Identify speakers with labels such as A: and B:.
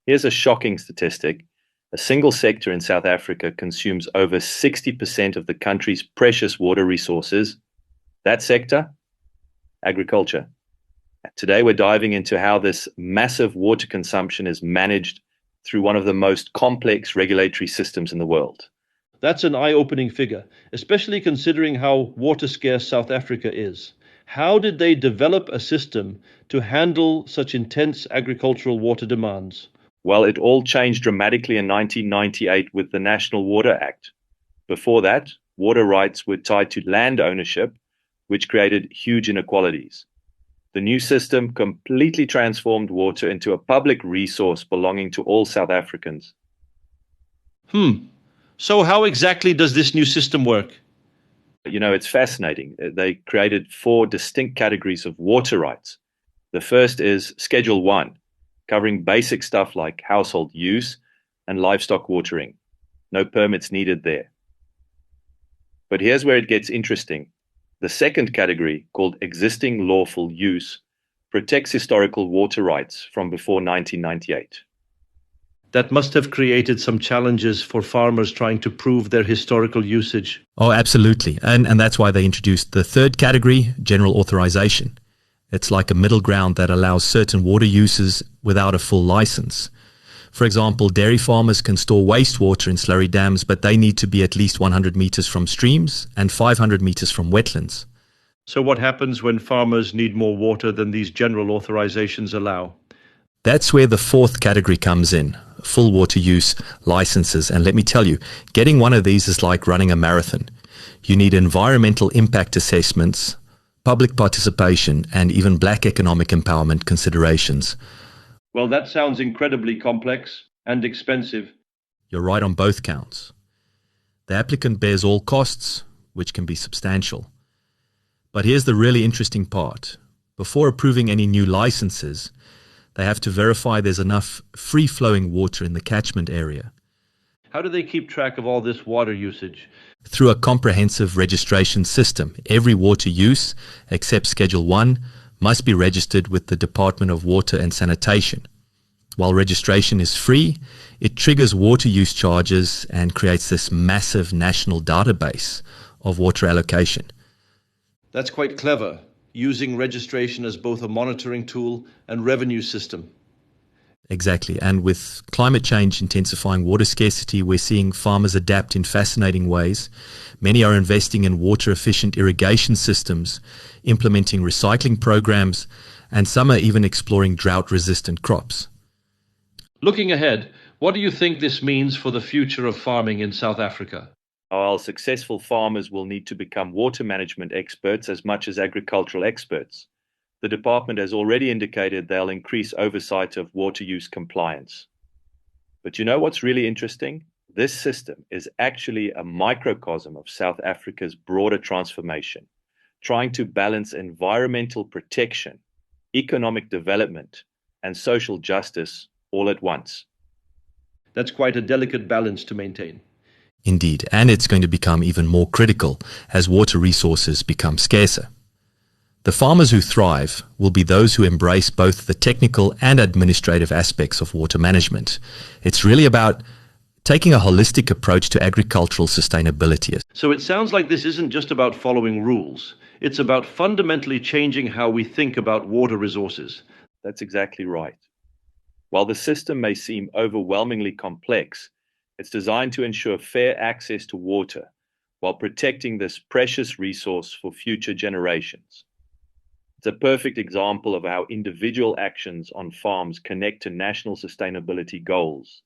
A: Here's a shocking statistic. A single sector in South Africa consumes over 60% of the country's precious water resources. That sector? Agriculture. Today, we're diving into how this massive water consumption is managed through one of the most complex regulatory systems in the world.
B: That's an eye-opening figure, especially considering how water-scarce South Africa is. How did they develop a system to handle such intense agricultural water demands?
A: Well, it all changed dramatically in 1998 with the National Water Act. Before that, water rights were tied to land ownership, which created huge inequalities. The new system completely transformed water into a public resource belonging to all South Africans.
B: So how exactly does this new system work?
A: It's fascinating. They created four distinct categories of water rights. The first is Schedule 1, covering basic stuff like household use and livestock watering. No permits needed there. But here's where it gets interesting. The second category, called Existing Lawful Use, protects historical water rights from before 1998.
B: That must have created some challenges for farmers trying to prove their historical usage.
C: Oh, absolutely. And that's why they introduced the third category, general authorization. It's like a middle ground that allows certain water uses without a full license. For example, dairy farmers can store wastewater in slurry dams, but they need to be at least 100 meters from streams and 500 meters from wetlands.
B: So what happens when farmers need more water than these general authorizations allow?
C: That's where the fourth category comes in, full water use licenses. And let me tell you, getting one of these is like running a marathon. You need environmental impact assessments, public participation, and even black economic empowerment considerations.
B: Well, that sounds incredibly complex and expensive.
C: You're right on both counts. The applicant bears all costs, which can be substantial. But here's the really interesting part. Before approving any new licenses, they have to verify there's enough free-flowing water in the catchment area.
B: How do they keep track of all this water usage?
C: Through a comprehensive registration system. Every water use, except Schedule 1, must be registered with the Department of Water and Sanitation. While registration is free, it triggers water use charges and creates this massive national database of water allocation.
B: That's quite clever, using registration as both a monitoring tool and revenue system.
C: Exactly. And with climate change intensifying water scarcity, we're seeing farmers adapt in fascinating ways. Many are investing in water-efficient irrigation systems, implementing recycling programs, and some are even exploring drought-resistant crops.
B: Looking ahead, what do you think this means for the future of farming in South Africa?
A: While successful farmers will need to become water management experts as much as agricultural experts, the department has already indicated they'll increase oversight of water use compliance. But you know what's really interesting? This system is actually a microcosm of South Africa's broader transformation, trying to balance environmental protection, economic development, and social justice all at once.
B: That's quite a delicate balance to maintain.
C: Indeed, and it's going to become even more critical as water resources become scarcer. The farmers who thrive will be those who embrace both the technical and administrative aspects of water management. It's really about taking a holistic approach to agricultural sustainability.
B: So it sounds like this isn't just about following rules. It's about fundamentally changing how we think about water resources.
A: That's exactly right. While the system may seem overwhelmingly complex, it's designed to ensure fair access to water while protecting this precious resource for future generations. It's a perfect example of how individual actions on farms connect to national sustainability goals.